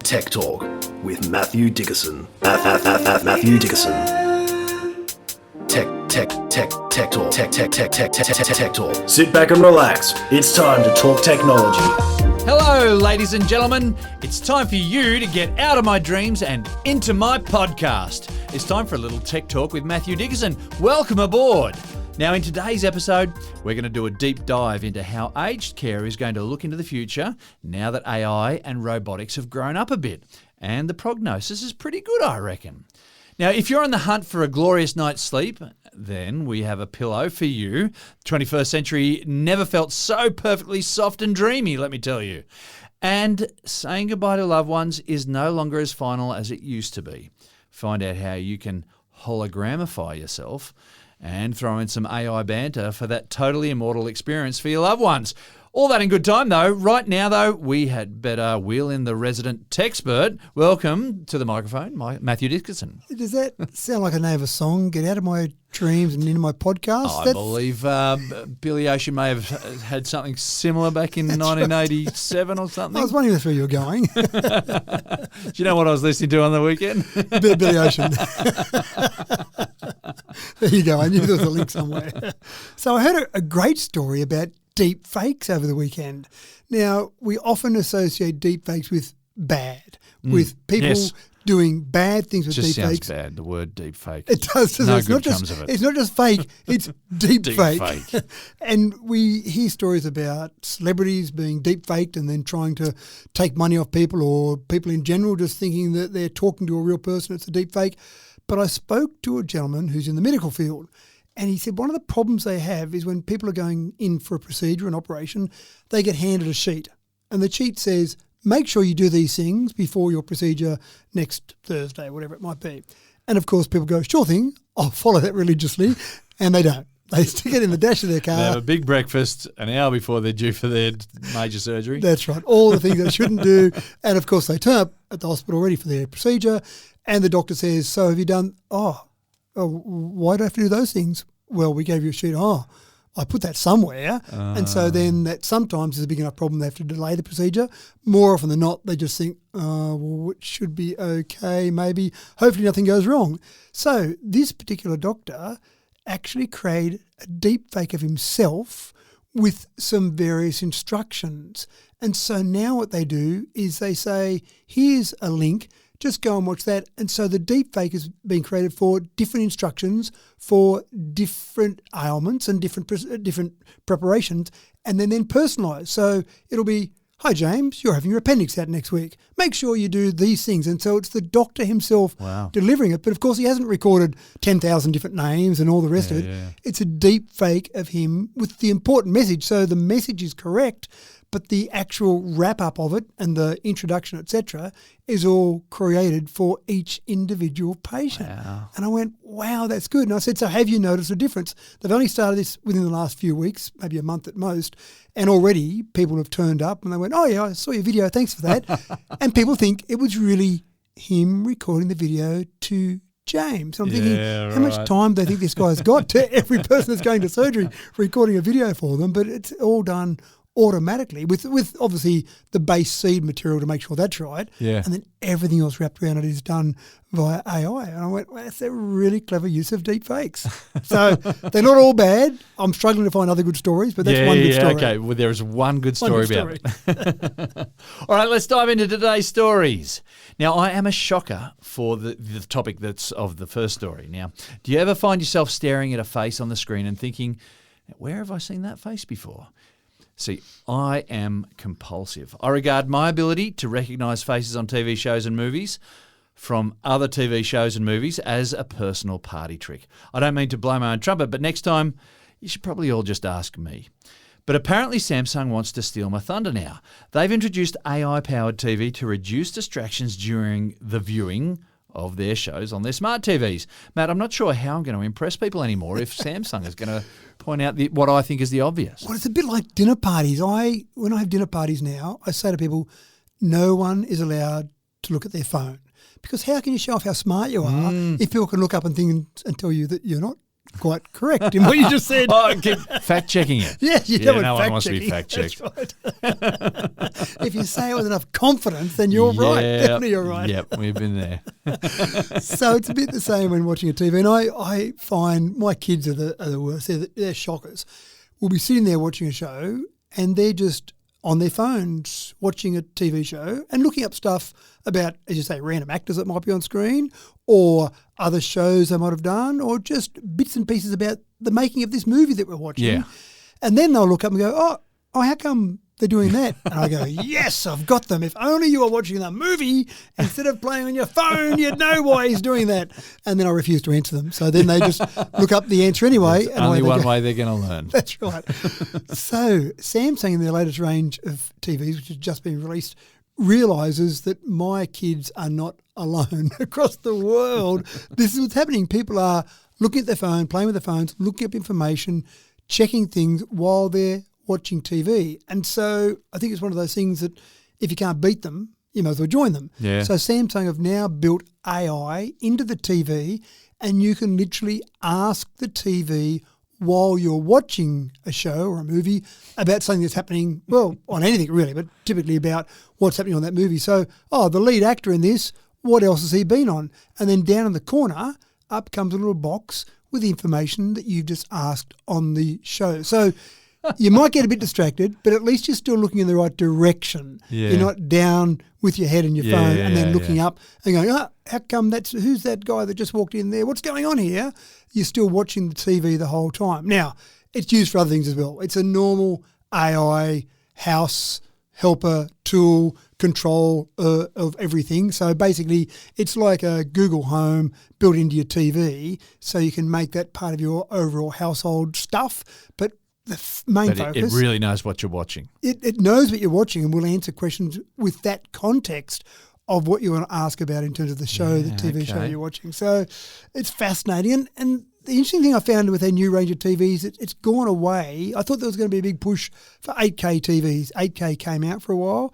Tech Talk with Matthew Dickerson. Matthew Dickerson. Tech Talk. Sit back and relax. It's time to talk technology. Hello, ladies and gentlemen. It's time for you to get out of my dreams and into my podcast. It's time for a little Tech Talk with Matthew Dickerson. Welcome aboard. Now, in today's episode, we're going to do a deep dive into how aged care is going to look into the future now that AI and robotics have grown up a bit. And the prognosis is pretty good, I reckon. Now, if you're on the hunt for a glorious night's sleep, then we have a pillow for you. 21st century never felt so perfectly soft and dreamy, let me tell you. And saying goodbye to loved ones is no longer as final as it used to be. Find out how you can hologramify yourself and throw in some AI banter for that totally immortal experience for your loved ones. All that in good time, though. Right now, though, we had better wheel in the resident techspert. Welcome to the microphone, Matthew Dickerson. Does that sound like a name of a song? Get out of my dreams and into my podcast? I believe Billy Ocean may have had something similar back in 1987 or something. I was wondering where you were going. Do you know what I was listening to on the weekend? Billy Ocean. There you go. I knew there was a link somewhere. So I heard a great story about deep fakes over the weekend. Now, we often associate deep fakes with bad, with people doing bad things with just deep fakes. It sounds bad, the word deep fake. It does. No it's good not just, comes of it. It's not just fake, it's deep fake. fake. And we hear stories about celebrities being deep faked and then trying to take money off people, or people in general just thinking that they're talking to a real person. It's a deep fake. But I spoke to a gentleman who's in the medical field, and he said one of the problems they have is when people are going in for a procedure, an operation, they get handed a sheet. And the sheet says, make sure you do these things before your procedure next Thursday, whatever it might be. And of course, people go, sure thing, I'll follow that religiously. And they don't. They stick it in the dash of their car. They have a big breakfast an hour before they're due for their major surgery. That's right. All the things they shouldn't do. And of course, they turn up at the hospital ready for their procedure. And the doctor says, so have you done, why do I have to do those things? Well, we gave you a sheet. I put that somewhere. And so then that sometimes is a big enough problem they have to delay the procedure. More often than not, they just think, well, it should be okay, maybe. Hopefully nothing goes wrong. So this particular doctor actually created a deep fake of himself with some various instructions. And so now what they do is they say, here's a link, just go and watch that. And so the deep fake is being created for different instructions for different ailments and different preparations, and then personalised. So it'll be, hi James, you're having your appendix out next week. Make sure you do these things. And so it's the doctor himself delivering it. But of course he hasn't recorded 10,000 different names and all the rest of it. Yeah. It's a deep fake of him with the important message. So the message is correct, but the actual wrap-up of it and the introduction, etc., is all created for each individual patient. Wow. And I went, wow, that's good. And I said, so have you noticed a difference? They've only started this within the last few weeks, maybe a month at most, and already people have turned up and they went, oh, yeah, I saw your video, thanks for that. And people think it was really him recording the video to James. I'm thinking, how much time do they think this guy's got to every person that's going to surgery recording a video for them? But it's all done automatically with obviously the base seed material to make sure that's right. Yeah. And then everything else wrapped around it is done via AI. And I went, well, that's a really clever use of deep fakes. So they're not all bad. I'm struggling to find other good stories, but that's one good story. Okay, well, there is one good story about it. All right, let's dive into today's stories. Now, I am a shocker for the topic that's of the first story. Now, do you ever find yourself staring at a face on the screen and thinking, where have I seen that face before? See, I am compulsive. I regard my ability to recognise faces on TV shows and movies from other TV shows and movies as a personal party trick. I don't mean to blow my own trumpet, but next time you should probably all just ask me. But apparently Samsung wants to steal my thunder now. They've introduced AI-powered TV to reduce distractions during the viewing of their shows on their smart TVs. Matt, I'm not sure how I'm going to impress people anymore if Samsung is going to point out what I think is the obvious. Well, it's a bit like dinner parties. When I have dinner parties now, I say to people, no one is allowed to look at their phone. Because how can you show off how smart you are if people can look up and think and tell you that you're not quite correct in what you just said. Oh, keep fact checking it. Yes, you Yeah, don't no want one wants to be fact-checking. fact checked. That's right. If you say it with enough confidence, then you're right. Definitely you're right. Yep, we've been there. So it's a bit the same when watching a TV. And I find my kids are the worst. They're shockers. We'll be sitting there watching a show and they're just on their phones watching a TV show and looking up stuff about, as you say, random actors that might be on screen or other shows they might have done or just bits and pieces about the making of this movie that we're watching. Yeah. And then they'll look up and go, oh, how come they're doing that? And I go, yes, I've got them. If only you were watching the movie instead of playing on your phone, you'd know why he's doing that. And then I refuse to answer them. So then they just look up the answer anyway. There's only one way they're going to learn. That's right. So Samsung in their latest range of TVs, which has just been released, realises that my kids are not alone across the world. This is what's happening. People are looking at their phone, playing with their phones, looking up information, checking things while they're watching TV. And so I think it's one of those things that if you can't beat them, you might as well join them. Yeah. So Samsung have now built AI into the TV and you can literally ask the TV while you're watching a show or a movie about something that's happening, well, on anything really, but typically about what's happening on that movie. So, the lead actor in this, what else has he been on? And then down in the corner, up comes a little box with the information that you've just asked on the show. So you might get a bit distracted, but at least you're still looking in the right direction. Yeah. You're not down with your head in your phone and then looking up and going, how come who's that guy that just walked in there? What's going on here? You're still watching the TV the whole time. Now, it's used for other things as well. It's a normal AI house helper tool control of everything. So basically it's like a Google Home built into your TV so you can make that part of your overall household stuff. But the main focus... It really knows what you're watching. It knows what you're watching and will answer questions with that context of what you want to ask about in terms of the show, the TV show you're watching. So it's fascinating. And the interesting thing I found with their new range of TVs, it's gone away. I thought there was going to be a big push for 8K TVs. 8K came out for a while,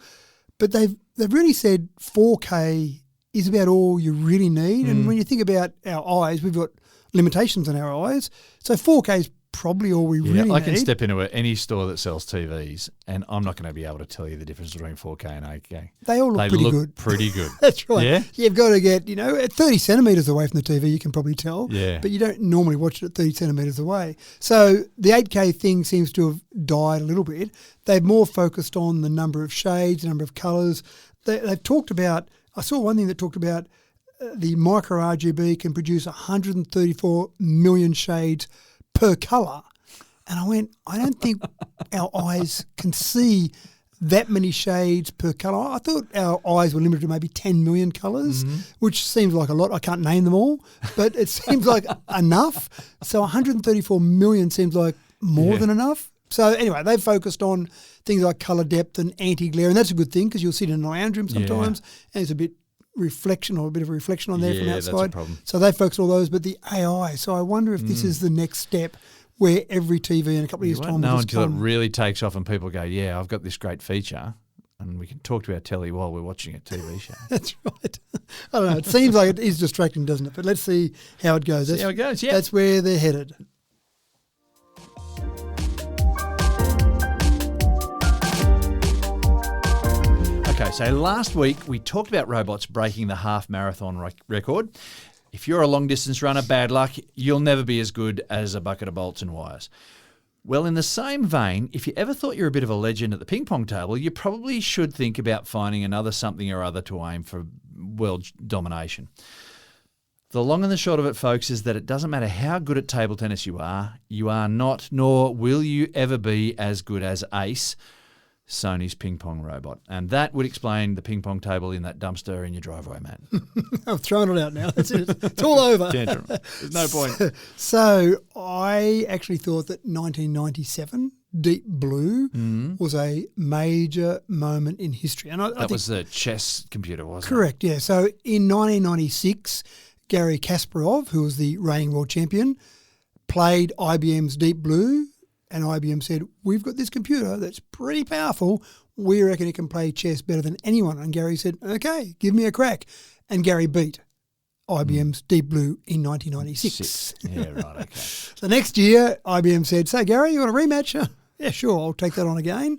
but they've really said 4K is about all you really need. And when you think about our eyes, we've got limitations on our eyes. So 4K is probably all we really need. I can step into any store that sells TVs and I'm not going to be able to tell you the difference between 4K and 8K. They all look pretty good. That's right. Yeah? You've got to get, at 30 centimetres away from the TV, you can probably tell. Yeah. But you don't normally watch it at 30 centimetres away. So the 8K thing seems to have died a little bit. They've more focused on the number of shades, the number of colours. They've talked about, I saw one thing that talked about the micro RGB can produce 134 million shades per colour. And I went, I don't think our eyes can see that many shades per colour. I thought our eyes were limited to maybe 10 million colours, which seems like a lot. I can't name them all, but it seems like enough. So 134 million seems like more than enough. So anyway, they've focused on things like colour depth and anti-glare, and that's a good thing because you'll sit in a lounge room sometimes and it's a bit reflection or a bit of a reflection on there from outside. That's a problem. So they focus on all those, but the AI. So I wonder if this is the next step where every TV in a couple of years' time will know just until come. it really takes off and people go, yeah, I've got this great feature and we can talk to our telly while we're watching a TV show. That's right. I don't know. It seems like it is distracting, doesn't it? But let's see how it goes. See how it goes, yeah. That's where they're headed. Okay, so last week we talked about robots breaking the half marathon record. If you're a long-distance runner, bad luck, you'll never be as good as a bucket of bolts and wires. Well, in the same vein, if you ever thought you're a bit of a legend at the ping-pong table, you probably should think about finding another something or other to aim for world domination. The long and the short of it, folks, is that it doesn't matter how good at table tennis you are not, nor will you ever be as good as Ace, Sony's ping-pong robot. And that would explain the ping-pong table in that dumpster in your driveway, Matt. I've thrown it out now. That's it. It's all over. Tantrum. There's no point. So I actually thought that 1997, Deep Blue, was a major moment in history. And I that think was the chess computer, wasn't correct, yeah. So in 1996, Gary Kasparov, who was the reigning world champion, played IBM's Deep Blue. And IBM said, we've got this computer that's pretty powerful. We reckon it can play chess better than anyone. And Gary said, okay, give me a crack. And Gary beat IBM's Deep Blue in 1996. Yeah, right, okay. The next year, IBM said, "So, Gary, you want a rematch?" "Yeah, sure, I'll take that on again."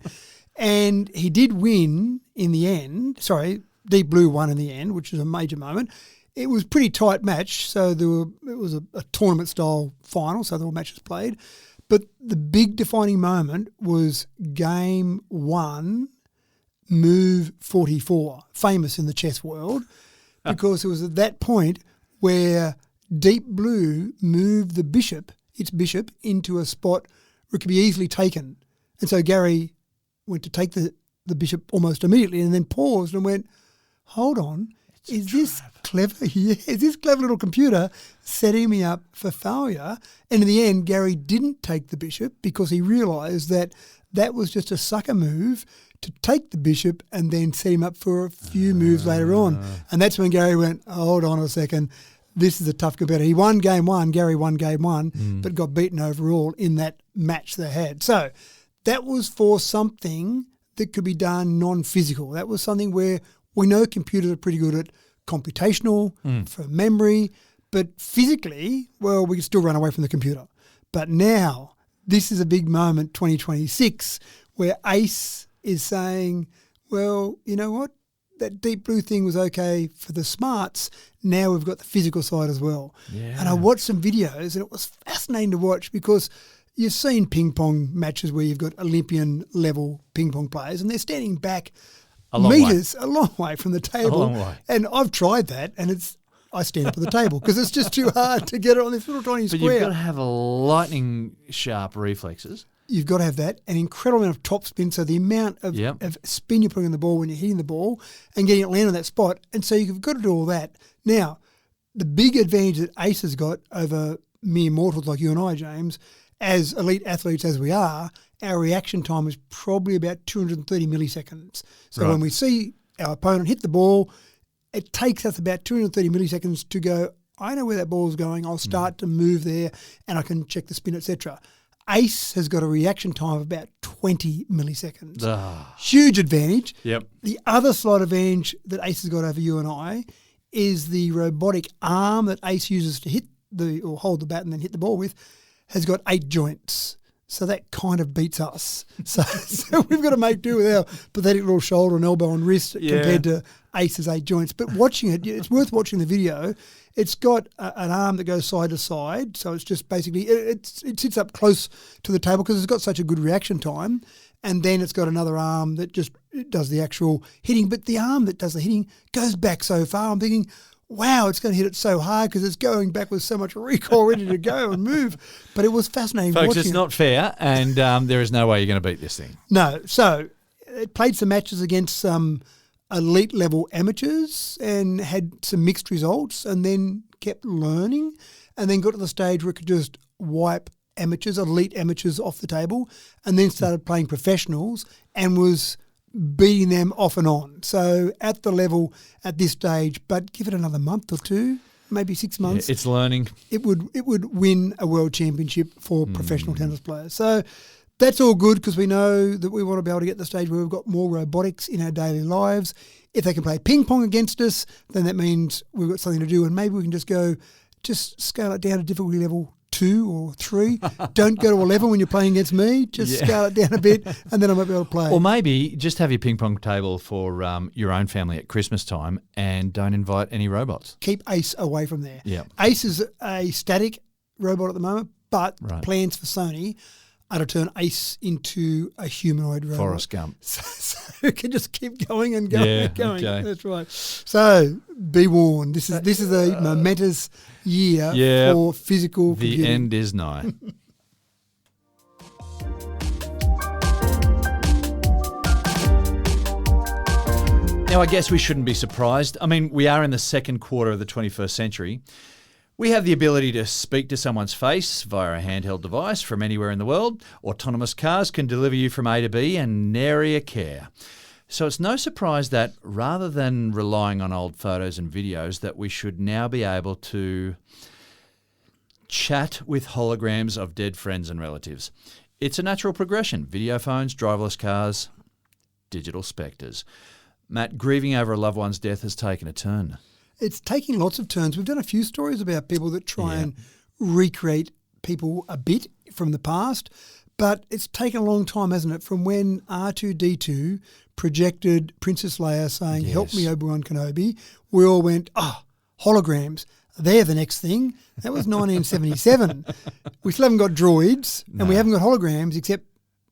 And he did win in the end. Sorry, Deep Blue won in the end, which was a major moment. It was a pretty tight match, so it was a tournament-style final, so there were matches played. But the big defining moment was Game 1, Move 44, famous in the chess world, because it was at that point where Deep Blue moved its bishop, into a spot where it could be easily taken. And so Gary went to take the bishop almost immediately and then paused and went, "Hold on, is this clever? Yeah, is this clever little computer setting me up for failure?" And in the end, Gary didn't take the bishop because he realised that was just a sucker move to take the bishop and then set him up for a few moves later on. And that's when Gary went, "Hold on a second, this is a tough competitor." He won Game 1, Gary won Game 1, but got beaten overall in that match they had. So that was for something that could be done non-physical. That was something where we know computers are pretty good at computational, for memory, but physically, well, we can still run away from the computer. But now, this is a big moment, 2026, where ACE is saying, well, you know what? That Deep Blue thing was okay for the smarts. Now we've got the physical side as well. Yeah. And I watched some videos and it was fascinating to watch because you've seen ping-pong matches where you've got Olympian-level ping-pong players and they're standing back a long way from the table. A long way. And I've tried that and I stand up at the table because it's just too hard to get it on this little tiny But square. you've got to have lightning sharp reflexes. You've got to have that, an incredible amount of top spin, so the amount of spin you're putting on the ball when you're hitting the ball and getting it land on that spot. And so you've got to do all that. Now, the big advantage that Ace has got over mere mortals like you and I, James, as elite athletes as we are, our reaction time is probably about 230 milliseconds. So when we see our opponent hit the ball, it takes us about 230 milliseconds to go, I know where that ball is going, I'll start to move there and I can check the spin, etc. Ace has got a reaction time of about 20 milliseconds. Huge advantage. Yep. The other slight advantage that Ace has got over you and I is the robotic arm that Ace uses to or hold the bat and then hit the ball with has got 8 joints. So that kind of beats us. So we've got to make do with our pathetic little shoulder and elbow and wrist compared to Ace's 8 joints. But watching it, it's worth watching the video. It's got an arm that goes side to side. So it's just basically, it sits up close to the table because it's got such a good reaction time. And then it's got another arm that just does the actual hitting. But the arm that does the hitting goes back so far. I'm thinking, wow, it's going to hit it so hard because it's going back with so much recoil ready to go and move. But it was fascinating Folks, watching it's not fair and there is no way you're going to beat this thing. No. So it played some matches against some elite-level amateurs and had some mixed results and then kept learning and then got to the stage where it could just wipe elite amateurs off the table and then started playing professionals and was beating them off and on. So at the level at this stage, but give it another month or two, maybe 6 months. Yeah, it's learning. It would win a world championship for professional tennis players. So that's all good because we know that we want to be able to get to the stage where we've got more robotics in our daily lives. If they can play ping pong against us, then that means we've got something to do and maybe we can just scale it down to difficulty level 2 or 3. Don't go to 11 when you're playing against me. Just scale it down a bit and then I might be able to play. Or maybe just have your ping pong table for your own family at Christmas time and don't invite any robots. Keep Ace away from there. Yeah. Ace is a static robot at the moment, but plans for Sony are to turn Ace into a humanoid robot. Forrest Gump. So it can just keep going and going and going. Okay. That's right. So be warned. This is a momentous year for physical computing. The end is nigh. Now, I guess we shouldn't be surprised. I mean, we are in the second quarter of the 21st century. We have the ability to speak to someone's face via a handheld device from anywhere in the world. Autonomous cars can deliver you from A to B and nary a care. So it's no surprise that rather than relying on old photos and videos, that we should now be able to chat with holograms of dead friends and relatives. It's a natural progression. Video phones, driverless cars, digital spectres. Matt, grieving over a loved one's death has taken a turn. it's taking lots of turns. We've done a few stories about people that try and recreate people a bit from the past, but it's taken a long time, hasn't it, from when R2-D2 projected Princess Leia saying, help me, Obi-Wan Kenobi. We all went, holograms. They're the next thing. That was 1977. We still haven't got droids and we haven't got holograms, except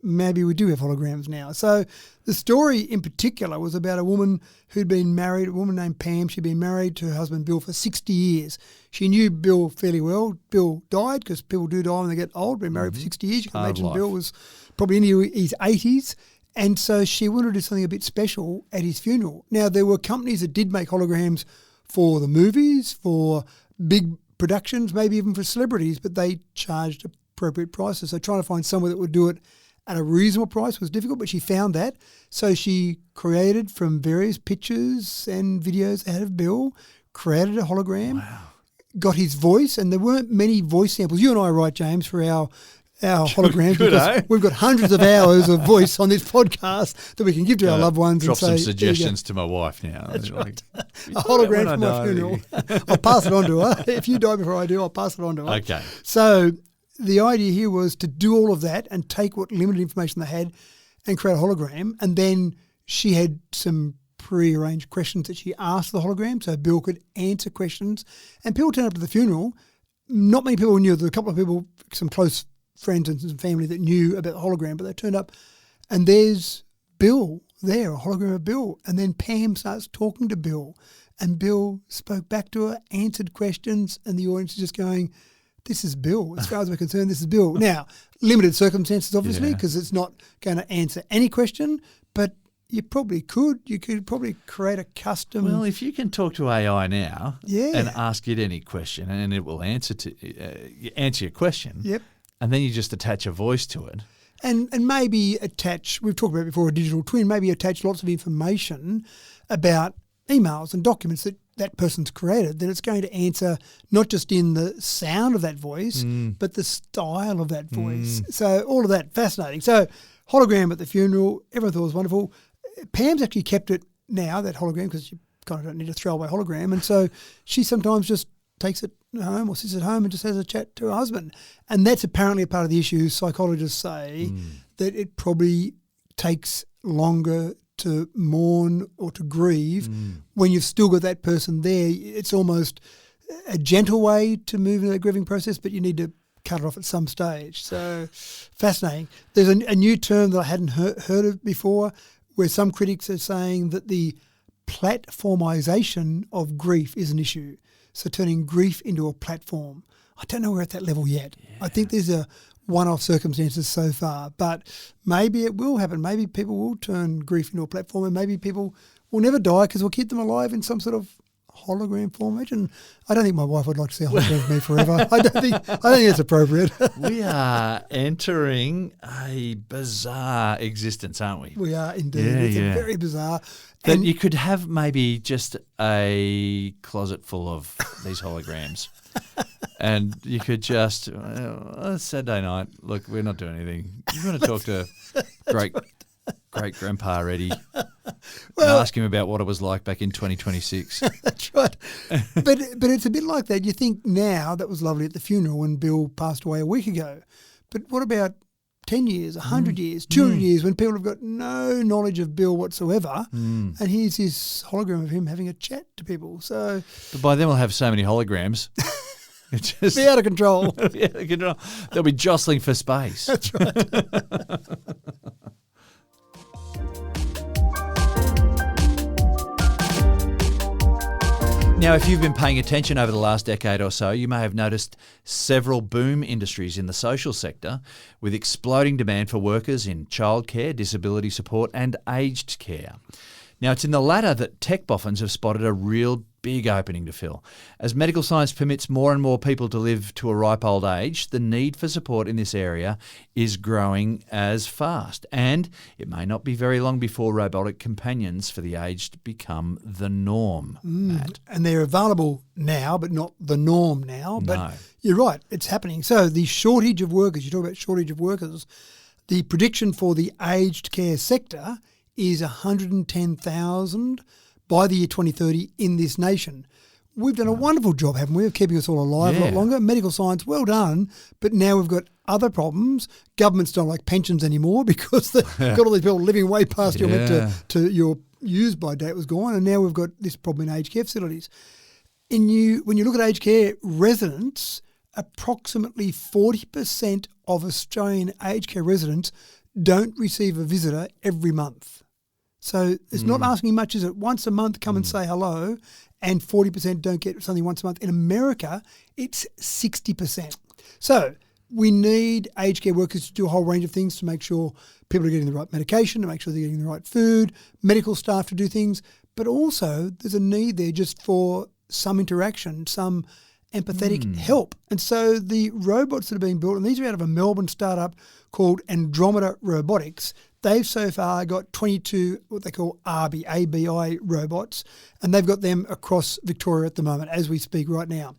maybe we do have holograms now. So the story in particular was about a woman who'd been married, a woman named Pam. She'd been married to her husband Bill for 60 years. She knew Bill fairly well. Bill died because people do die when they get old. Been married for 60 years. You can imagine Bill was probably in his 80s. And so she wanted to do something a bit special at his funeral. Now, there were companies that did make holograms for the movies, for big productions, maybe even for celebrities, but they charged appropriate prices. So trying to find somewhere that would do it at a reasonable price was difficult, but she found that. So she created from various pictures and videos out of Bill, created a hologram, got his voice, and there weren't many voice samples. You and I write, James, for our holograms because we've got hundreds of hours of voice on this podcast that we can give to our loved ones. Drop and say, some suggestions to my wife now. That's right. A hologram for my funeral. I'll pass it on to her. If you die before I do, I'll pass it on to her. Okay. So the idea here was to do all of that and take what limited information they had and create a hologram. And then she had some pre-arranged questions that she asked the hologram so Bill could answer questions. And people turned up to the funeral. Not many people knew. There were a couple of people, some close friends and some family that knew about the hologram, but they turned up and there's Bill there, a hologram of Bill. And then Pam starts talking to Bill and Bill spoke back to her, answered questions, and the audience is just going, this is Bill. As far as we're concerned, this is Bill. Now, limited circumstances, obviously, because it's not going to answer any question, but you probably could. You could probably create a custom. Well, if you can talk to AI now and ask it any question and it will answer your question. Yep. And then you just attach a voice to it. And maybe attach, we've talked about before, a digital twin, maybe attach lots of information about emails and documents that person's created, that it's going to answer not just in the sound of that voice, but the style of that voice. So all of that, fascinating. So hologram at the funeral, everyone thought it was wonderful. Pam's actually kept it now, that hologram, because you kind of don't need to throw away hologram. And so she sometimes just takes it home or sits at home and just has a chat to her husband. And that's apparently a part of the issue. Psychologists say that it probably takes longer to mourn or to grieve when you've still got that person there. It's almost a gentle way to move into the grieving process, but you need to cut it off at some stage. So fascinating. There's a new term that I hadn't heard of before, where some critics are saying that the platformization of grief is an issue. So turning grief into a platform. I don't know we're at that level yet. Yeah. I think there's a one-off circumstances so far, but maybe it will happen. Maybe people will turn grief into a platform, and maybe people will never die because we'll keep them alive in some sort of hologram form. Imagine, I don't think my wife would like to see a hologram of me forever. I don't think it's appropriate. We are entering a bizarre existence, aren't we? We are indeed. It's very bizarre. That you could have maybe just a closet full of these holograms. And you could just, Saturday night, look, we're not doing anything. You want to talk to great-grandpa Eddie and ask him about what it was like back in 2026. That's right. But it's a bit like that. You think now, that was lovely at the funeral when Bill passed away a week ago. But what about 10 years, 100 years, 200 years, when people have got no knowledge of Bill whatsoever, and here's this hologram of him having a chat to people. So, but by then we'll have so many holograms. Just be out of control. They'll be jostling for space. That's right. Now, if you've been paying attention over the last decade or so, you may have noticed several boom industries in the social sector with exploding demand for workers in childcare, disability support and aged care. Now, it's in the latter that tech boffins have spotted a real big opening to fill. As medical science permits more and more people to live to a ripe old age, the need for support in this area is growing as fast. And it may not be very long before robotic companions for the aged become the norm, Matt. And they're available now, but not the norm now. But you're right, it's happening. So the shortage of workers, you talk about shortage of workers, the prediction for the aged care sector is 110,000 by the year 2030 in this nation, We've done a wonderful job, haven't we, of keeping us all alive a lot longer. Medical science, well done. But now we've got other problems. Governments don't like pensions anymore because they've got all these people living way past your meant to your use-by date was gone. And now we've got this problem in aged care facilities. When you look at aged care residents, approximately 40% of Australian aged care residents don't receive a visitor every month. So it's not asking much, is it? Once a month, come and say hello, and 40% don't get something once a month. In America, it's 60%. So we need aged care workers to do a whole range of things to make sure people are getting the right medication, to make sure they're getting the right food, medical staff to do things, but also there's a need there just for some interaction, some empathetic help. And so the robots that are being built, and these are out of a Melbourne startup called Andromeda Robotics, they've so far got 22 what they call ABI robots, and they've got them across Victoria at the moment as we speak right now.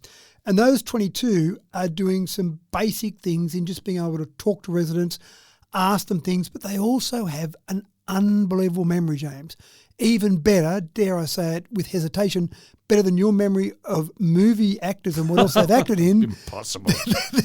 And those 22 are doing some basic things in just being able to talk to residents, ask them things, but they also have an unbelievable memory, James. Even better, dare I say it with hesitation, better than your memory of movie actors and what else they've acted in. Impossible.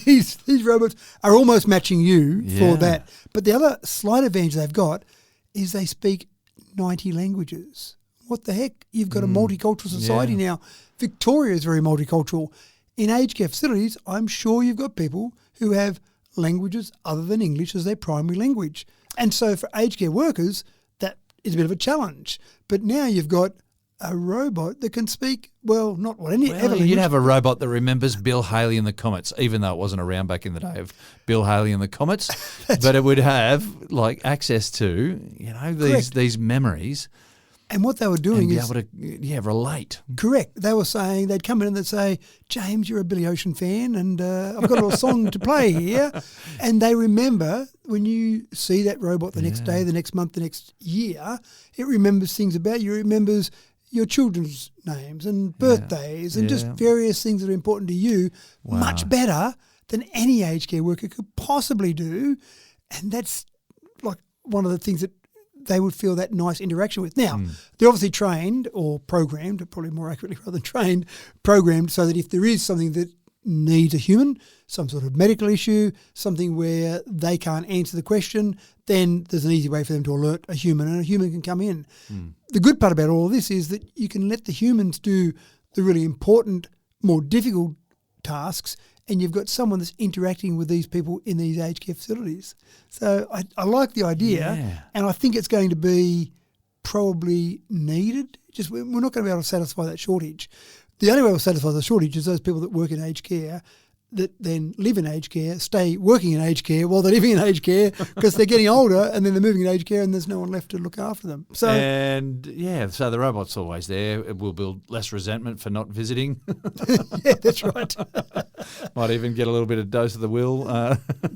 These robots are almost matching you for that. But the other slight advantage they've got is they speak 90 languages. What the heck? You've got a multicultural society now. Victoria is very multicultural. In aged care facilities, I'm sure you've got people who have languages other than English as their primary language. And so for aged care workers, that is a bit of a challenge. But now you've got a robot that can speak, well, not what any ever. You'd have a robot that remembers Bill Haley and the Comets, even though it wasn't around back in the day of Bill Haley and the Comets. But it would have like access to, these memories. And what they were doing is be able to relate. Correct. They were saying, they'd come in and they'd say, James, you're a Billy Ocean fan and I've got a little song to play here. And they remember when you see that robot the next day, the next month, the next year, it remembers things about you. It remembers your children's names and birthdays and just various things that are important to you much better than any aged care worker could possibly do. And that's like one of the things that they would feel that nice interaction with. Now, they're obviously trained or programmed, probably more accurately rather than trained, programmed so that if there is something that needs a human, some sort of medical issue, something where they can't answer the question, then there's an easy way for them to alert a human and a human can come in. The good part about all of this is that you can let the humans do the really important, more difficult tasks, and you've got someone that's interacting with these people in these aged care facilities. So I like the idea, and I think it's going to be probably needed. Just we're not going to be able to satisfy that shortage. The only way we'll satisfy the shortage is those people that work in aged care that then live in aged care, stay working in aged care while they're living in aged care because they're getting older and then they're moving in aged care and there's no one left to look after them. So so the robot's always there. It will build less resentment for not visiting. Yeah, that's right. Might even get a little bit of dose of the will.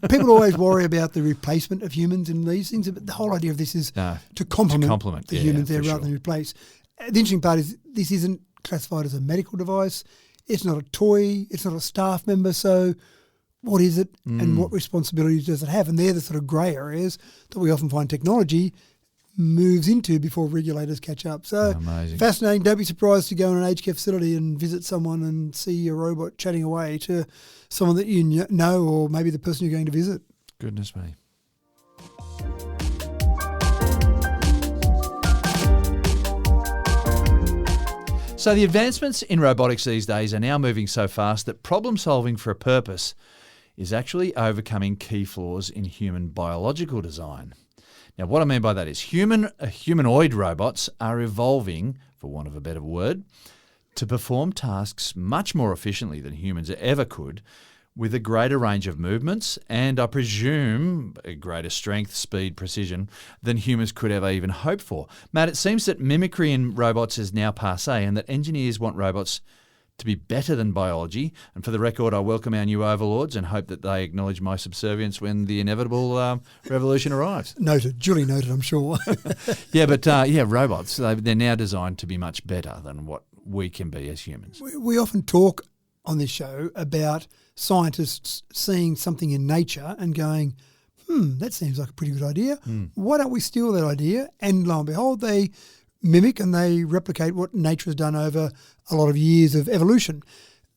People always worry about the replacement of humans in these things, but the whole idea of this is to complement the humans there rather than replace. The interesting part is this isn't classified as a medical device. It's not a toy. It's not a staff member. So what is it and what responsibilities does it have? And they're the sort of grey areas that we often find technology moves into before regulators catch up. So amazing. Fascinating. Don't be surprised to go in an aged care facility and visit someone and see a robot chatting away to someone that you know or maybe the person you're going to visit. Goodness me. So the advancements in robotics these days are now moving so fast that problem solving for a purpose is actually overcoming key flaws in human biological design. Now, what I mean by that is humanoid robots are evolving, for want of a better word, to perform tasks much more efficiently than humans ever could, with a greater range of movements and, I presume, a greater strength, speed, precision than humans could ever even hope for. Matt, it seems that mimicry in robots is now passé and that engineers want robots to be better than biology. And for the record, I welcome our new overlords and hope that they acknowledge my subservience when the inevitable revolution arrives. Noted. Duly noted, I'm sure. Robots, they're now designed to be much better than what we can be as humans. We often talk on this show about scientists seeing something in nature and going, that seems like a pretty good idea. Why don't we steal that idea? And lo and behold, they mimic and they replicate what nature has done over a lot of years of evolution.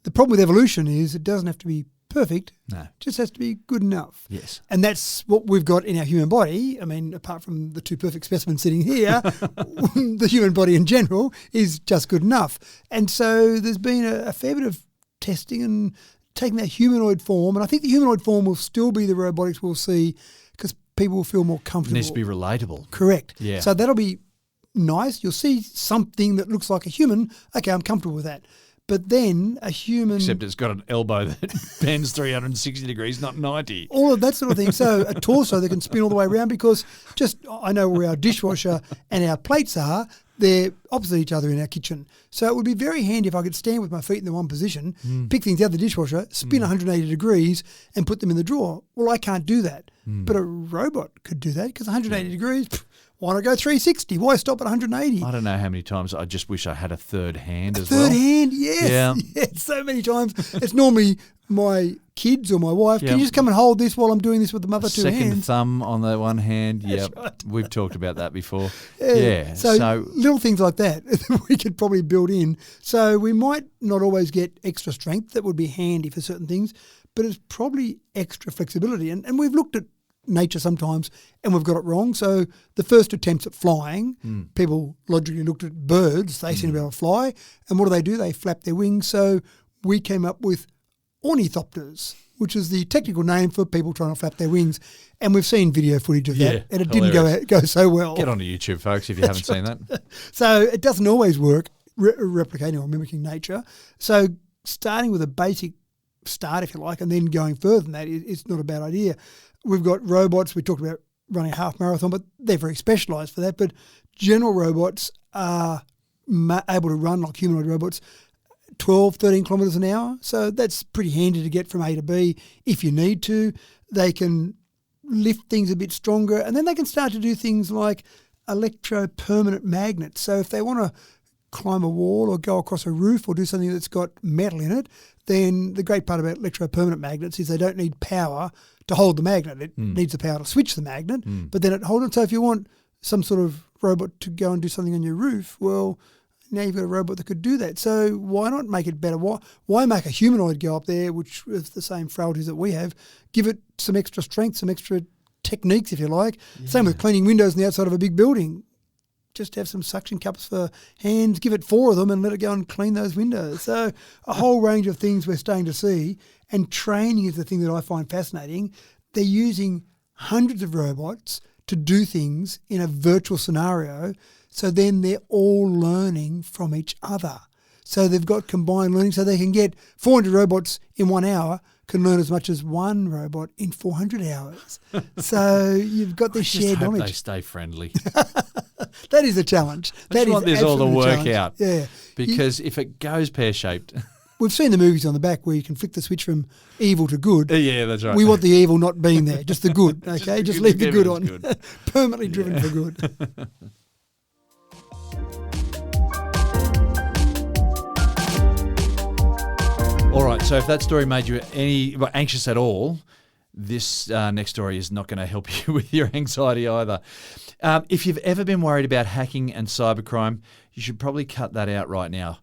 The problem with evolution is it doesn't have to be perfect. No. It just has to be good enough. Yes. And that's what we've got in our human body. I mean, apart from the two perfect specimens sitting here, the human body in general is just good enough. And so there's been a fair bit of testing and taking that humanoid form. And I think the humanoid form will still be the robotics we'll see because people will feel more It comfortable. needs to be relatable. Correct. Yeah. So that'll be nice. You'll see something that looks like a human. Okay, I'm comfortable with that. But then a human... Except it's got an elbow that bends 360 degrees, not 90. All of that sort of thing. So a torso that can spin all the way around because I know where our dishwasher and our plates are. They're opposite each other in our kitchen. So it would be very handy if I could stand with my feet in the one position, pick things out of the dishwasher, spin 180 degrees and put them in the drawer. Well, I can't do that. But a robot could do that because 180 degrees... Why not go 360? Why stop at 180? I don't know how many times I just wish I had a third hand as Third well. hand, yes. Yeah. Yes, so many times. It's normally my kids or my wife. Yeah. Can you just come and hold this while I'm doing this with the other two Second hands? thumb on the one hand. That's Yep. right. We've talked about that before. Yeah. So So little things like that we could probably build in. So we might not always get extra strength. That would be handy for certain things, but it's probably extra flexibility. And we've looked at nature sometimes and we've got it wrong. So the first attempts at flying, people logically looked at birds. They seem to be able to fly. And what do? They flap their wings. So we came up with ornithopters, which is the technical name for people trying to flap their wings. And we've seen video footage of that, Yeah, and it hilarious. didn't go so well. get onto YouTube, folks, if you haven't seen that. So it doesn't always work, replicating or mimicking nature. So starting with a basic start, if you like, and then going further than that is not a bad idea. We've got robots. We talked about running a half marathon, but they're very specialised for that. But general robots are able to run, like humanoid robots, 12, 13 kilometres an hour. So that's pretty handy to get from A to B if you need to. They can lift things a bit stronger, and then they can start to do things like electro-permanent magnets. So if they want to climb a wall or go across a roof or do something that's got metal in it, then the great part about electro-permanent magnets is they don't need power to hold the magnet. It needs the power to switch the magnet, but then it holds it. So if you want some sort of robot to go and do something on your roof, well, now you've got a robot that could do that. So why not make it better? Why make a humanoid go up there, which is the same frailties that we have, give it some extra strength, some extra techniques, if you like. Yeah. Same with cleaning windows on the outside of a big building. Just have some suction cups for hands, give it 4 of them and let it go and clean those windows. So a whole range of things we're starting to see, and training is the thing that I find fascinating. They're using hundreds of robots to do things in a virtual scenario, so then they're all learning from each other. So they've got combined learning, so they can get 400 robots in 1 hour, can learn as much as one robot in 400 hours. So you've got this shared hope knowledge. they stay friendly. That is a challenge. I just want this all to absolutely a work challenge. out. Yeah. Because if it goes pear-shaped... We've seen the movies on the back where you can flick the switch from evil to good. Yeah, that's right. We want the evil not being there, just the good, okay? Just leave the good on. Good. Permanently driven for good. All right, so if that story made you anxious at all, this next story is not going to help you with your anxiety either. If you've ever been worried about hacking and cybercrime, you should probably cut that out right now.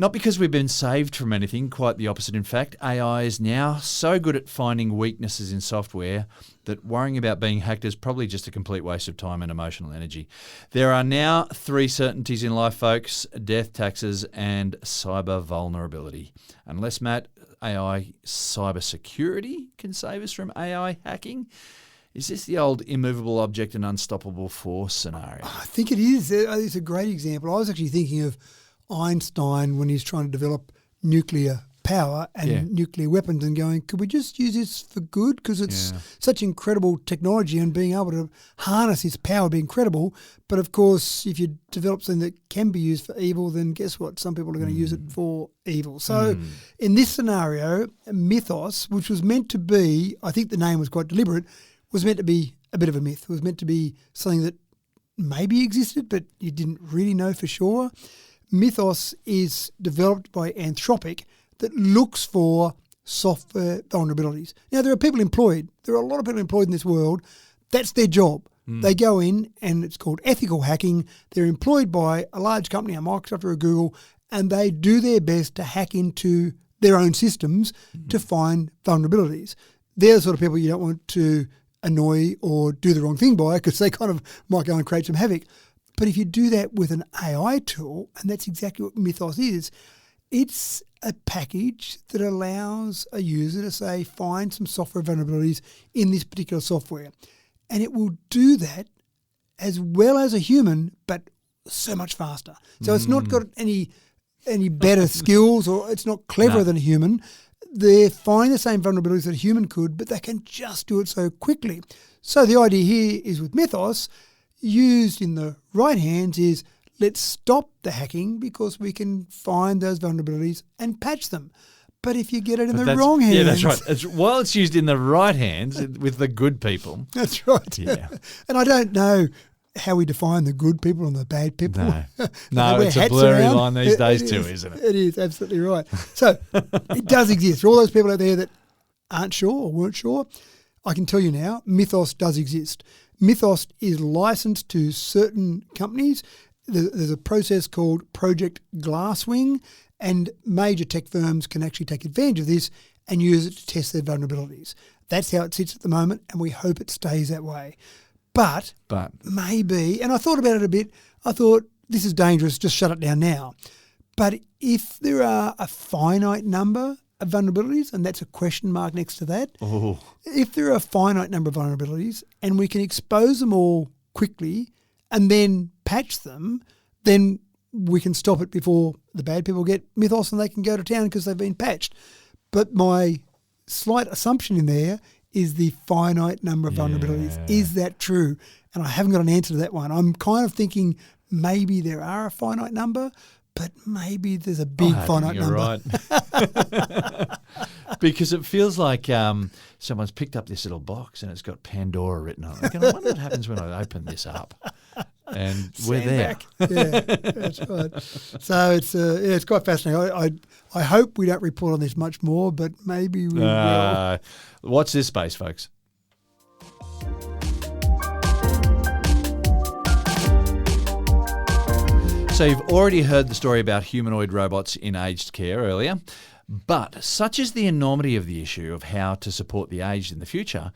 Not because we've been saved from anything, quite the opposite. In fact, AI is now so good at finding weaknesses in software that worrying about being hacked is probably just a complete waste of time and emotional energy. There are now 3 certainties in life, folks: death, taxes, and cyber vulnerability. Unless, Matt, AI cybersecurity can save us from AI hacking, is this the old immovable object and unstoppable force scenario? I think it is. It's a great example. I was actually thinking of Einstein when he's trying to develop nuclear power and nuclear weapons and going, could we just use this for good? Because it's such incredible technology, and being able to harness its power would be incredible. But of course, if you develop something that can be used for evil, then guess what? Some people are going to use it for evil. So in this scenario, Mythos, which was meant to be, I think the name was quite deliberate, was meant to be a bit of a myth. It was meant to be something that maybe existed, but you didn't really know for sure. Mythos is developed by Anthropic that looks for software vulnerabilities. Now, there are people employed. There are a lot of people employed in this world. That's their job. They go in, and it's called ethical hacking. They're employed by a large company, a Microsoft or a Google, and they do their best to hack into their own systems to find vulnerabilities. They're the sort of people you don't want to annoy or do the wrong thing by, because they kind of might go and create some havoc. But if you do that with an AI tool, and that's exactly what Mythos is, it's a package that allows a user to say, find some software vulnerabilities in this particular software. And it will do that as well as a human, but so much faster. So it's not got any better skills, or it's not cleverer than a human. They find the same vulnerabilities that a human could, but they can just do it so quickly. So the idea here is with Mythos, used in the right hands, is let's stop the hacking because we can find those vulnerabilities and patch them. But if you get it in the wrong hands... Yeah, that's right. While it's used in the right hands with the good people. That's right. Yeah. And I don't know how we define the good people and the bad people. No, it's a blurry line these days too, isn't it? It is, absolutely right. So it does exist. For all those people out there that aren't sure or weren't sure, I can tell you now, Mythos does exist. Mythos is licensed to certain companies. There's a process called Project Glasswing, and major tech firms can actually take advantage of this and use it to test their vulnerabilities. That's how it sits at the moment, and we hope it stays that way. But maybe, and I thought about it a bit, I thought, this is dangerous, just shut it down now. But if there are a finite number of vulnerabilities, and that's a question mark next to that, if there are a finite number of vulnerabilities and we can expose them all quickly and then patch them, then we can stop it before the bad people get Mythos and they can go to town because they've been patched. But my slight assumption in there is the finite number of vulnerabilities. Is that true? And I haven't got an answer to that one. I'm kind of thinking maybe there are a finite number, but maybe there's a big finite number. Right. Because it feels like someone's picked up this little box and it's got Pandora written on it. I wonder what happens when I open this up. And we're there. Yeah, that's right. So it's quite fascinating. I hope we don't report on this much more, but maybe we will. Watch this space, folks. So you've already heard the story about humanoid robots in aged care earlier, but such is the enormity of the issue of how to support the aged in the future,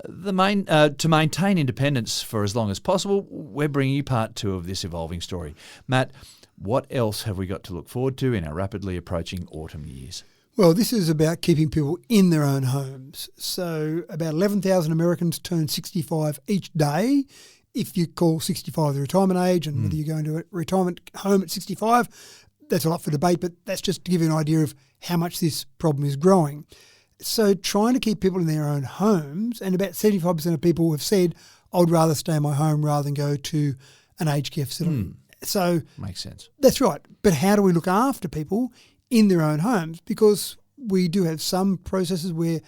to maintain independence for as long as possible, we're bringing you part 2 of this evolving story. Matt, what else have we got to look forward to in our rapidly approaching autumn years? Well, this is about keeping people in their own homes. So about 11,000 Americans turn 65 each day. If you call 65 the retirement age, and whether you're going to a retirement home at 65, that's a lot for debate, but that's just to give you an idea of how much this problem is growing. So trying to keep people in their own homes, and about 75% of people have said, I'd rather stay in my home rather than go to an aged care facility. So makes sense. That's right. But how do we look after people in their own homes? Because we do have some processes where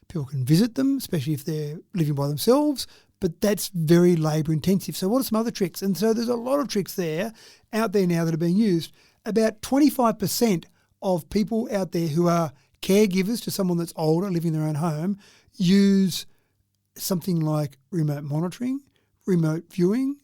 people can visit them, especially if they're living by themselves, but that's very labour intensive. So what are some other tricks? And so there's a lot of tricks out there now that are being used. About 25% of people out there who are caregivers to someone that's older living in their own home use something like remote monitoring, remote viewing,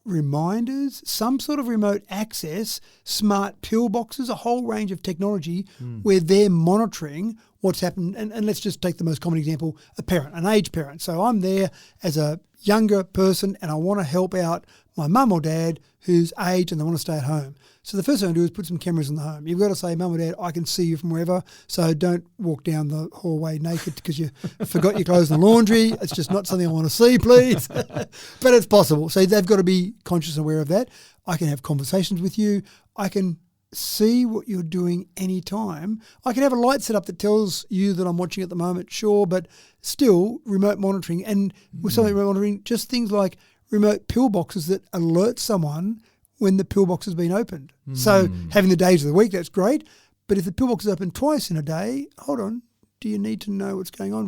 reminders, some sort of remote access, smart pillboxes, a whole range of technology where they're monitoring what's happened. And let's just take the most common example, a parent, an aged parent. So I'm there as a younger person and I want to help out my mum or dad who's aged and they want to stay at home. So the first thing I do is put some cameras in the home. You've got to say, Mum or Dad, I can see you from wherever, so don't walk down the hallway naked because you forgot your clothes in the laundry. It's just not something I want to see, please. But it's possible. So they've got to be conscious and aware of that. I can have conversations with you. I can see what you're doing anytime. I can have a light set up that tells you that I'm watching at the moment, sure, but still remote monitoring. And with something remote monitoring, just things like remote pillboxes that alert someone when the pillbox has been opened. So having the days of the week, that's great. But if the pillbox is open twice in a day, hold on, do you need to know what's going on?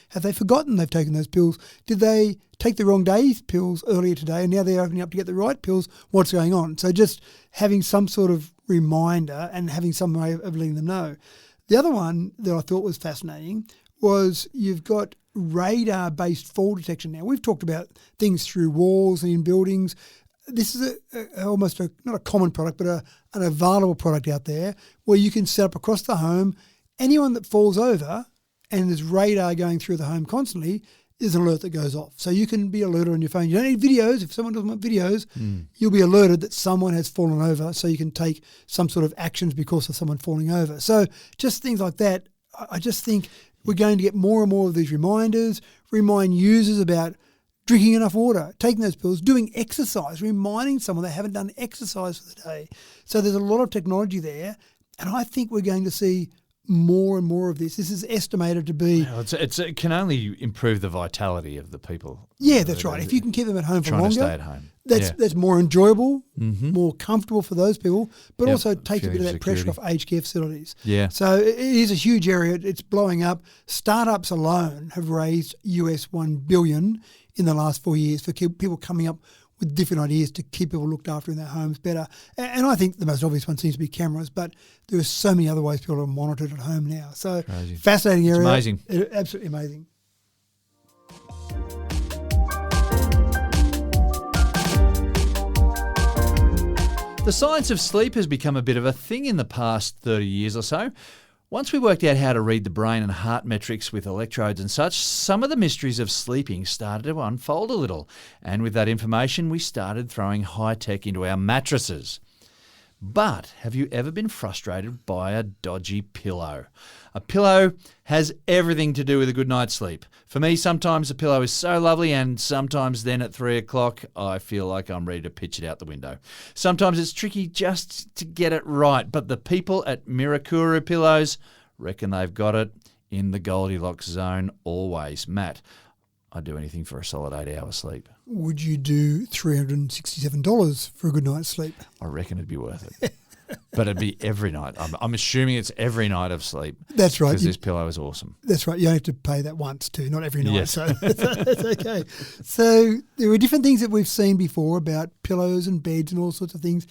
Have they forgotten they've taken those pills? Did they take the wrong day's pills earlier today and now they're opening up to get the right pills? What's going on? So just having some sort of reminder and having some way of letting them know. The other one that I thought was fascinating was you've got radar-based fall detection now. We've talked about things through walls and in buildings. This is almost not a common product, but an available product out there where you can set up across the home. Anyone that falls over and there's radar going through the home constantly, there's an alert that goes off. So you can be alerted on your phone. You don't need videos. If someone doesn't want videos, you'll be alerted that someone has fallen over, so you can take some sort of actions because of someone falling over. So just things like that. I just think we're going to get more and more of these reminders, remind users about drinking enough water, taking those pills, doing exercise, reminding someone they haven't done exercise for the day. So there's a lot of technology there, and I think we're going to see more and more of this. This is estimated to be... Well, it can only improve the vitality of the people. Yeah, that's right. If you can keep them at home for longer, trying to stay at home. That's more enjoyable, more comfortable for those people, but also takes a bit of that security. pressure off aged care facilities. Yeah. So it is a huge area. It's blowing up. Startups alone have raised US $1 billion in the last 4 years for people coming up with different ideas to keep people looked after in their homes better. And I think the most obvious one seems to be cameras, but there are so many other ways people are monitored at home now. So Crazy. Fascinating area. It's amazing. Absolutely amazing. The science of sleep has become a bit of a thing in the past 30 years or so. Once we worked out how to read the brain and heart metrics with electrodes and such, some of the mysteries of sleeping started to unfold a little. And with that information, we started throwing high-tech into our mattresses. But have you ever been frustrated by a dodgy pillow? A pillow has everything to do with a good night's sleep. For me, sometimes a pillow is so lovely, and sometimes then at 3 o'clock, I feel like I'm ready to pitch it out the window. Sometimes it's tricky just to get it right, but the people at Mirakuru Pillows reckon they've got it in the Goldilocks zone always. Matt, I'd do anything for a solid 8 hours sleep. Would you do $367 for a good night's sleep? I reckon it'd be worth it. But it'd be every night. I'm assuming it's every night of sleep. That's right. Because this pillow is awesome. That's right. You only have to pay that once too, not every night. Yes. So that's okay. So there are different things that we've seen before about pillows and beds and all sorts of things.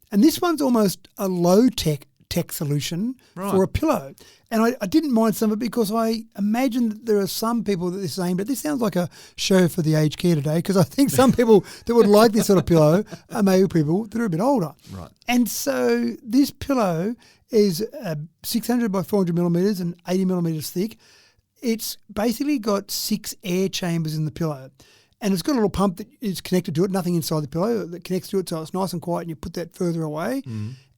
And this one's almost a low-tech solution for a pillow. And I didn't mind some of it because I imagine that there are some people that are saying, but this sounds like a show for the aged care today, because I think some people that would like this sort of pillow are maybe people that are a bit older. Right. And so this pillow is 600 by 400 millimetres and 80 millimetres thick. It's basically got 6 air chambers in the pillow. And it's got a little pump that is connected to it, nothing inside the pillow that connects to it, so it's nice and quiet, and you put that further away.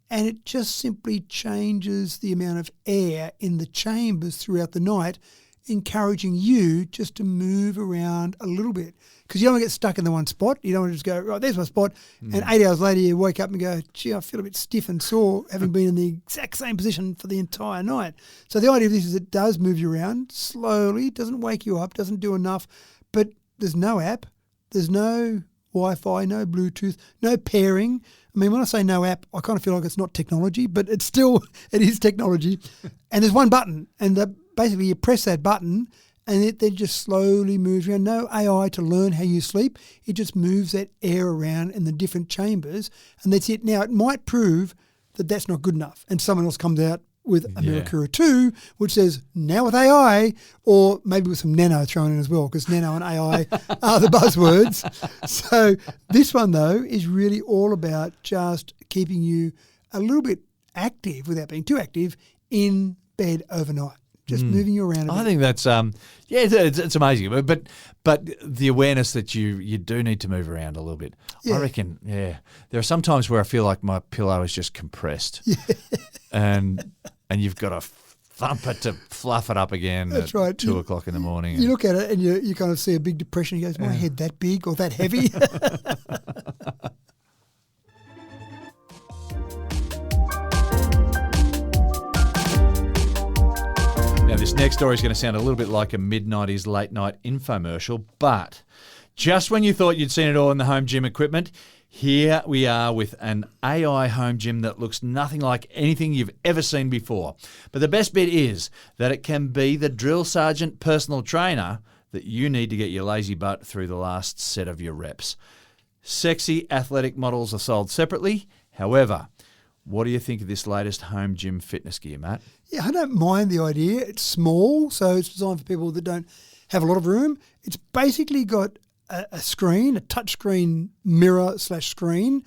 And it just simply changes the amount of air in the chambers throughout the night, encouraging you just to move around a little bit. Because you don't want to get stuck in the one spot. You don't want to just go, right, there's my spot. And 8 hours later you wake up and go, gee, I feel a bit stiff and sore having been in the exact same position for the entire night. So the idea of this is it does move you around slowly, doesn't wake you up, doesn't do enough. But there's no app, there's no Wi-Fi, no Bluetooth, no pairing. I mean, when I say no app, I kind of feel like it's not technology, but it is technology. And there's one button, and basically you press that button and it then just slowly moves around. No AI to learn how you sleep. It just moves that air around in the different chambers, and that's it. Now, it might prove that that's not good enough, and someone else comes out with a Mirakuru 2, which says, now with AI, or maybe with some nano thrown in as well, because nano and AI are the buzzwords. So this one, though, is really all about just keeping you a little bit active without being too active in bed overnight, just moving you around a bit. I think that's, it's amazing. But the awareness that you do need to move around a little bit. Yeah. I reckon, there are some times where I feel like my pillow is just compressed. And you've got to thump it to fluff it up again at 2 o'clock in the morning. You look at it and you kind of see a big depression. You go, is my head that big or that heavy? Now, this next story is going to sound a little bit like a mid-90s late-night infomercial, but just when you thought you'd seen it all in the home gym equipment, here we are with an AI home gym that looks nothing like anything you've ever seen before. But the best bit is that it can be the drill sergeant personal trainer that you need to get your lazy butt through the last set of your reps. Sexy athletic models are sold separately. However, What do you think of this latest home gym fitness gear, Matt? Yeah, I don't mind the idea. It's small, so it's designed for people that don't have a lot of room. It's basically got a screen, a touchscreen mirror/screen,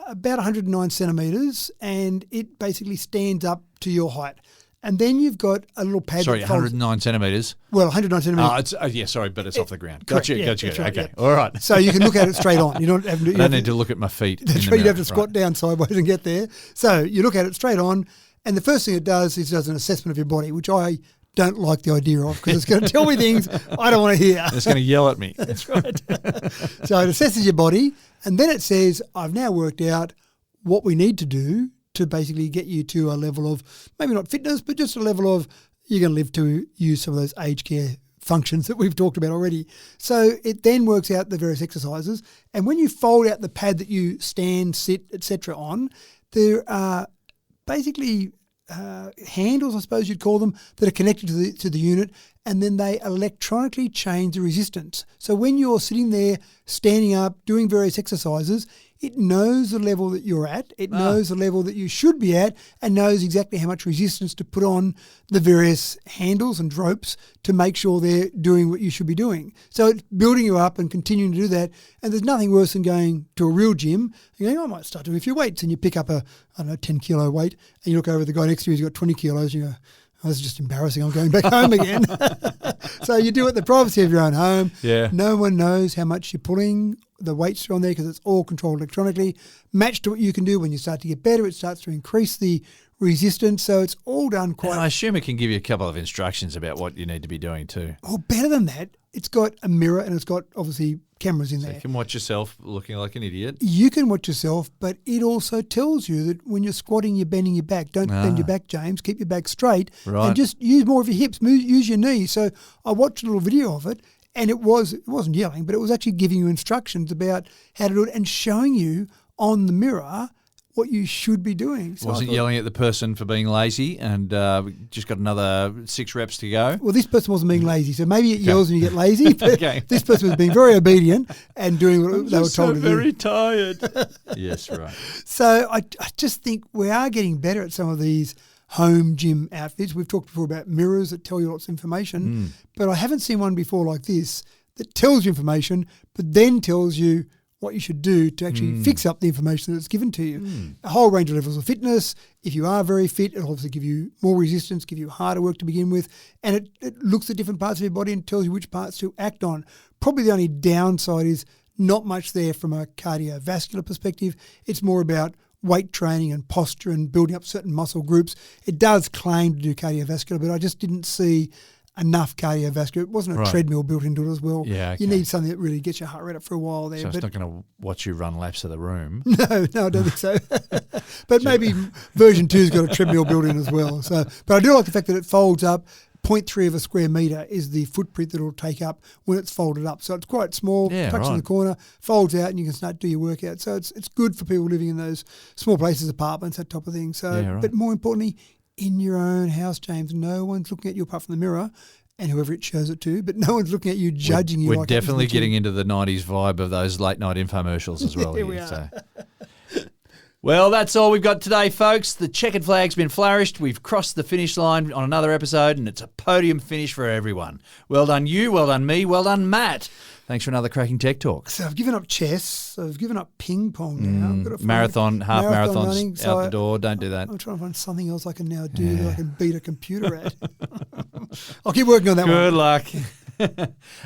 about 109 centimetres, and it basically stands up to your height. And then you've got a little pad. Sorry, that folds, 109 centimetres. Well, 109 centimetres. Sorry, but it's off the ground. Correct, Gotcha. right, Okay, yeah. all right. So you can look at it straight on. You don't have to. I don't need to look at my feet. That's right. You have to squat down sideways and get there. So you look at it straight on, and the first thing it does is it does an assessment of your body, which I don't like the idea of because it's going to tell me things I don't want to hear. It's going to yell at me. That's right. So it assesses your body, and then it says, I've now worked out what we need to do to basically get you to a level of, maybe not fitness, but just a level of you're going to live to use some of those aged care functions that we've talked about already. So it then works out the various exercises, and when you fold out the pad that you stand, sit, etc. on, there are basically handles, I suppose you'd call them, that are connected to the unit, and then they electronically change the resistance. So when you're sitting there, standing up, doing various exercises, it knows the level that you're at, it knows the level that you should be at, and knows exactly how much resistance to put on the various handles and ropes to make sure they're doing what you should be doing. So it's building you up and continuing to do that, and there's nothing worse than going to a real gym and going, I might start doing a few weights, and you pick up a 10 kilo weight, and you look over at the guy next to you, he's got 20 kilos, and you go, oh, this is just embarrassing. I'm going back home again. So you do it in the privacy of your own home. Yeah. No one knows how much you're pulling. The weights are on there because it's all controlled electronically. Matched to what you can do when you start to get better, it starts to increase the resistance. So it's all done quite... And I assume it can give you a couple of instructions about what you need to be doing too. Oh, better than that, it's got a mirror and it's got obviously cameras in So there. you can watch yourself looking like an idiot. You can watch yourself, but it also tells you that when you're squatting, you're bending your back. Don't bend your back, James. Keep your back straight. Right. And just use more of your hips. Use your knees. So I watched a little video of it, and it wasn't yelling, but it was actually giving you instructions about how to do it and showing you on the mirror what you should be doing. So Wasn't yelling at the person for being lazy and just got another 6 reps to go. Well, this person wasn't being lazy, so maybe it yells when you get lazy. But Okay. This person was being very obedient and doing what they were told to do. very tired. Yes, right. So I just think we are getting better at some of these home gym outfits. We've talked before about mirrors that tell you lots of information, but I haven't seen one before like this that tells you information, but then tells you what you should do to actually fix up the information that's given to you. A whole range of levels of fitness. If you are very fit, it'll obviously give you more resistance, give you harder work to begin with, and it looks at different parts of your body and tells you which parts to act on. Probably the only downside is not much there from a cardiovascular perspective. It's more about weight training and posture and building up certain muscle groups. It does claim to do cardiovascular, but I just didn't see enough cardiovascular. It wasn't a treadmill built into it as well. Yeah, okay. You need something that really gets your heart rate up for a while there. So it's not going to watch you run laps of the room. No, I don't think so. But maybe version 2's got a treadmill built in as well. So, but I do like the fact that it folds up. 0.3 of a square metre is the footprint that it'll take up when it's folded up. So it's quite small, tucks in the corner, folds out, and you can start to do your workout. So it's good for people living in those small places, apartments, that type of thing. So, but more importantly, in your own house, James, no one's looking at you apart from the mirror and whoever it shows it to, but no one's looking at you, judging you. We're like definitely getting into the 90s vibe of those late night infomercials as well. Here we are. Well, that's all we've got today, folks. The checkered flag's been flourished. We've crossed the finish line on another episode, and it's a podium finish for everyone. Well done you, well done me, well done Matt. Thanks for another cracking tech talk. So I've given up chess. I've given up ping-pong now. I've got to find Marathon, half marathons running, out the door. Don't do that. I'm trying to find something else I can now do that I can beat a computer at. I'll keep working on that one. Good luck.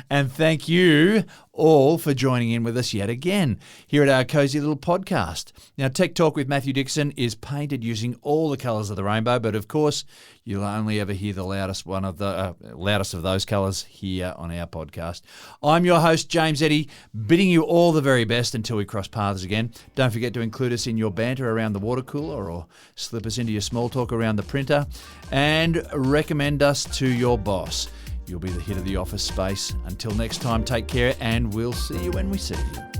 And thank you all for joining in with us yet again here at our cozy little podcast. Now, Tech Talk with Matthew Dixon is painted using all the colours of the rainbow, but of course, you'll only ever hear the loudest of those colours here on our podcast. I'm your host, James Eddy, bidding you all the very best until we cross paths again. Don't forget to include us in your banter around the water cooler or slip us into your small talk around the printer and recommend us to your boss. You'll be the hit of the office space. Until next time, take care, and we'll see you when we see you.